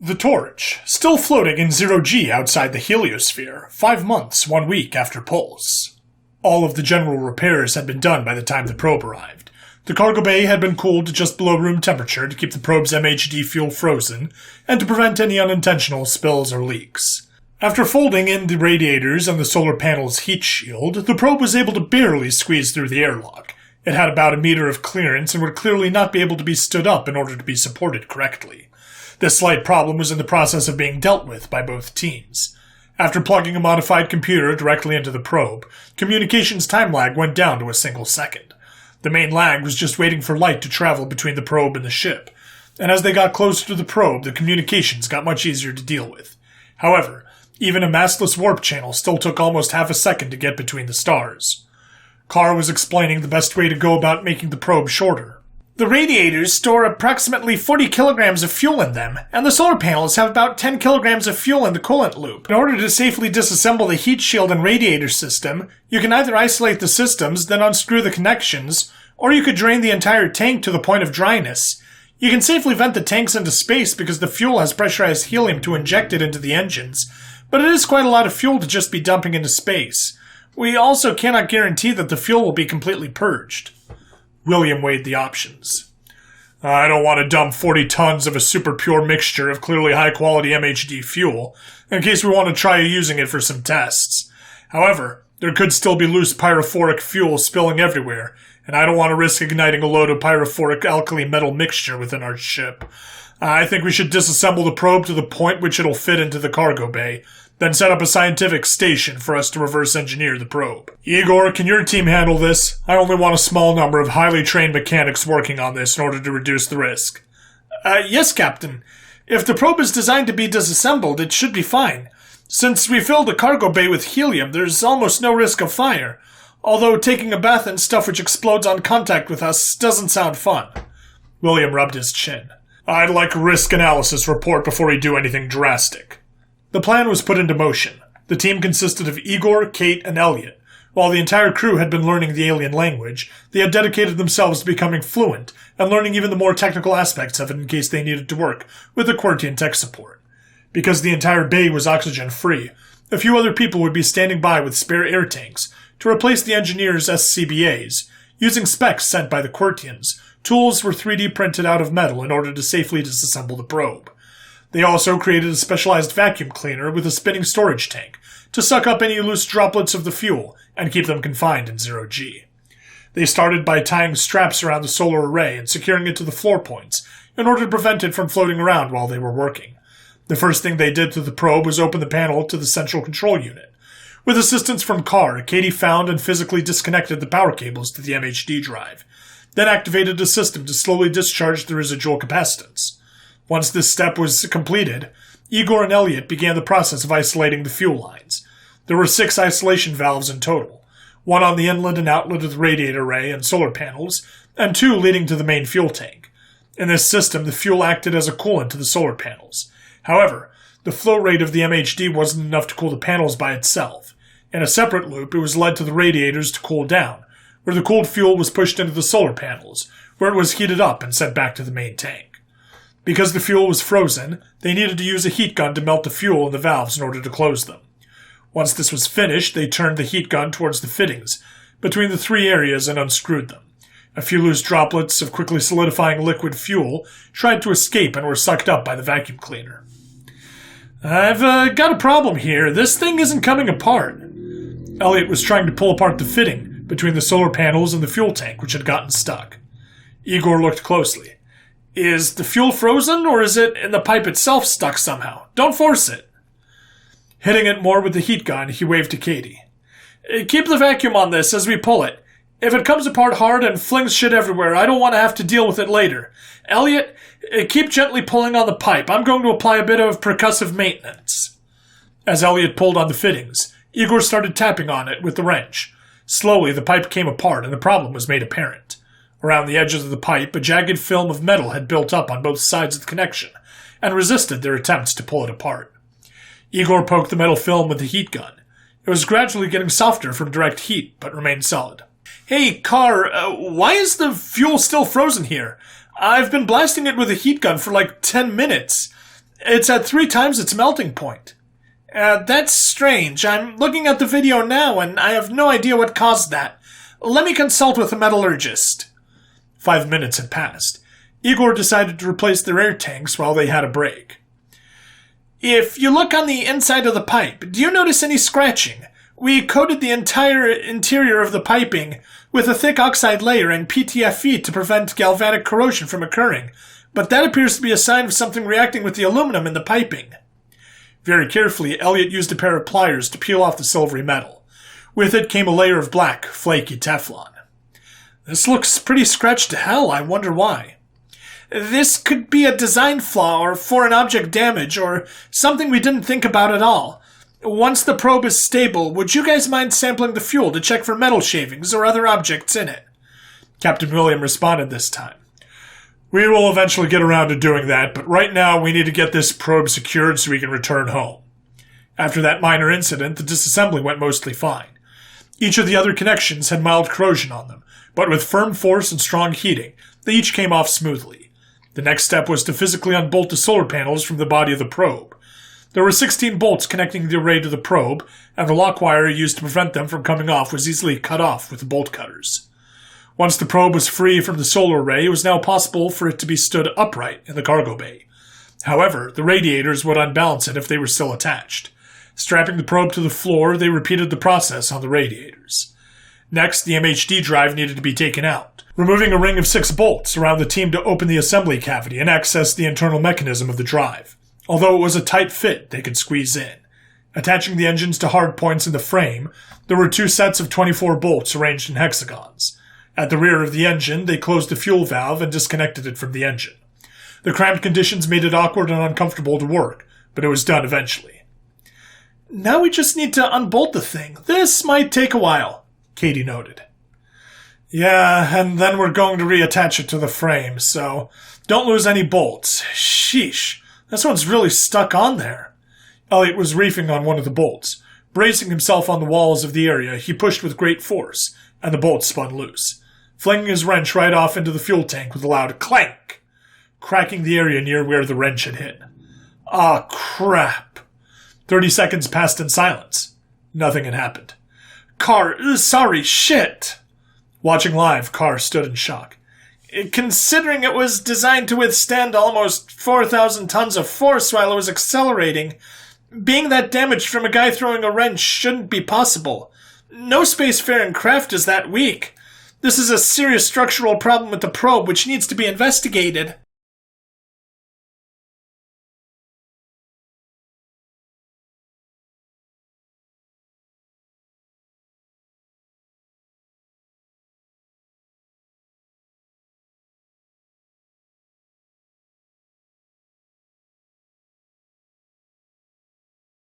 The torch, still floating in 0G outside the heliosphere, 5 months, 1 week after pulse. All of the general repairs had been done by the time the probe arrived. The cargo bay had been cooled to just below room temperature to keep the probe's MHD fuel frozen, and to prevent any unintentional spills or leaks. After folding in the radiators and the solar panel's heat shield, the probe was able to barely squeeze through the airlock. It had about a meter of clearance and would clearly not be able to be stood up in order to be supported correctly. This slight problem was in the process of being dealt with by both teams. After plugging a modified computer directly into the probe, communications time lag went down to a single second. The main lag was just waiting for light to travel between the probe and the ship, and as they got closer to the probe, the communications got much easier to deal with. However, even a mastless warp channel still took almost half a second to get between the stars. Carr was explaining the best way to go about making the probe shorter. The radiators store approximately 40 kilograms of fuel in them, and the solar panels have about 10 kilograms of fuel in the coolant loop. In order to safely disassemble the heat shield and radiator system, you can either isolate the systems, then unscrew the connections, or you could drain the entire tank to the point of dryness. You can safely vent the tanks into space because the fuel has pressurized helium to inject it into the engines, but it is quite a lot of fuel to just be dumping into space. We also cannot guarantee that the fuel will be completely purged. William weighed the options. I don't want to dump 40 tons of a super pure mixture of clearly high-quality MHD fuel, in case we want to try using it for some tests. However, there could still be loose pyrophoric fuel spilling everywhere, and I don't want to risk igniting a load of pyrophoric alkali metal mixture within our ship. I think we should disassemble the probe to the point which it'll fit into the cargo bay, then set up a scientific station for us to reverse engineer the probe. Igor, can your team handle this? I only want a small number of highly trained mechanics working on this in order to reduce the risk. Yes, Captain. If the probe is designed to be disassembled, it should be fine. Since we filled the cargo bay with helium, there's almost no risk of fire. Although taking a bath in stuff which explodes on contact with us doesn't sound fun. William rubbed his chin. I'd like a risk analysis report before we do anything drastic. The plan was put into motion. The team consisted of Igor, Kate, and Elliot. While the entire crew had been learning the alien language, they had dedicated themselves to becoming fluent and learning even the more technical aspects of it in case they needed to work with the QWERTY tech support. Because the entire bay was oxygen-free, a few other people would be standing by with spare air tanks to replace the engineers' SCBAs. Using specs sent by the QWERTYans, tools were 3D printed out of metal in order to safely disassemble the probe. They also created a specialized vacuum cleaner with a spinning storage tank to suck up any loose droplets of the fuel and keep them confined in 0G. They started by tying straps around the solar array and securing it to the floor points in order to prevent it from floating around while they were working. The first thing they did to the probe was open the panel to the central control unit. With assistance from Carr, Katie found and physically disconnected the power cables to the MHD drive, then activated a system to slowly discharge the residual capacitance. Once this step was completed, Igor and Elliot began the process of isolating the fuel lines. There were 6 isolation valves in total, 1 on the inlet and outlet of the radiator array and solar panels, and 2 leading to the main fuel tank. In this system, the fuel acted as a coolant to the solar panels. However, the flow rate of the MHD wasn't enough to cool the panels by itself. In a separate loop, it was led to the radiators to cool down, where the cooled fuel was pushed into the solar panels, where it was heated up and sent back to the main tank. Because the fuel was frozen, they needed to use a heat gun to melt the fuel in the valves in order to close them. Once this was finished, they turned the heat gun towards the fittings between the 3 areas and unscrewed them. A few loose droplets of quickly solidifying liquid fuel tried to escape and were sucked up by the vacuum cleaner. I've got a problem here. This thing isn't coming apart. Elliot was trying to pull apart the fitting between the solar panels and the fuel tank, which had gotten stuck. Igor looked closely. Is the fuel frozen, or is it in the pipe itself stuck somehow? Don't force it. Hitting it more with the heat gun, he waved to Katie. Keep the vacuum on this as we pull it. If it comes apart hard and flings shit everywhere, I don't want to have to deal with it later. Elliot, keep gently pulling on the pipe. I'm going to apply a bit of percussive maintenance. As Elliot pulled on the fittings, Igor started tapping on it with the wrench. Slowly, the pipe came apart and the problem was made apparent. Around the edges of the pipe, a jagged film of metal had built up on both sides of the connection and resisted their attempts to pull it apart. Igor poked the metal film with the heat gun. It was gradually getting softer from direct heat, but remained solid. Hey, Carr, why is the fuel still frozen here? I've been blasting it with a heat gun for like 10 minutes. It's at 3 times its melting point. That's strange. I'm looking at the video now, and I have no idea what caused that. Let me consult with a metallurgist. 5 minutes had passed. Igor decided to replace their air tanks while they had a break. If you look on the inside of the pipe, do you notice any scratching? We coated the entire interior of the piping with a thick oxide layer and PTFE to prevent galvanic corrosion from occurring, but that appears to be a sign of something reacting with the aluminum in the piping. Very carefully, Elliot used a pair of pliers to peel off the silvery metal. With it came a layer of black, flaky Teflon. This looks pretty scratched to hell. I wonder why. This could be a design flaw or foreign object damage or something we didn't think about at all. Once the probe is stable, would you guys mind sampling the fuel to check for metal shavings or other objects in it? Captain William responded this time. We will eventually get around to doing that, but right now we need to get this probe secured so we can return home. After that minor incident, the disassembly went mostly fine. Each of the other connections had mild corrosion on them, but with firm force and strong heating, they each came off smoothly. The next step was to physically unbolt the solar panels from the body of the probe. There were 16 bolts connecting the array to the probe, and the lock wire used to prevent them from coming off was easily cut off with the bolt cutters. Once the probe was free from the solar array, it was now possible for it to be stood upright in the cargo bay. However, the radiators would unbalance it if they were still attached. Strapping the probe to the floor, they repeated the process on the radiators. Next, the MHD drive needed to be taken out, removing a ring of 6 bolts allowed the team to open the assembly cavity and access the internal mechanism of the drive. Although it was a tight fit, they could squeeze in. Attaching the engines to hard points in the frame, there were 2 sets of 24 bolts arranged in hexagons. At the rear of the engine, they closed the fuel valve and disconnected it from the engine. The cramped conditions made it awkward and uncomfortable to work, but it was done eventually. Now we just need to unbolt the thing. This might take a while, Katie noted. Yeah, and then we're going to reattach it to the frame, so don't lose any bolts. Sheesh. This one's really stuck on there. Elliot was reefing on one of the bolts. Bracing himself on the walls of the area, he pushed with great force, and the bolt spun loose, flinging his wrench right off into the fuel tank with a loud clank, cracking the area near where the wrench had hit. Ah, crap. 30 seconds passed in silence. Nothing had happened. Sorry, shit. Watching live, Carr stood in shock. Considering it was designed to withstand almost 4,000 tons of force while it was accelerating, being that damaged from a guy throwing a wrench shouldn't be possible. No spacefaring craft is that weak. This is a serious structural problem with the probe which needs to be investigated.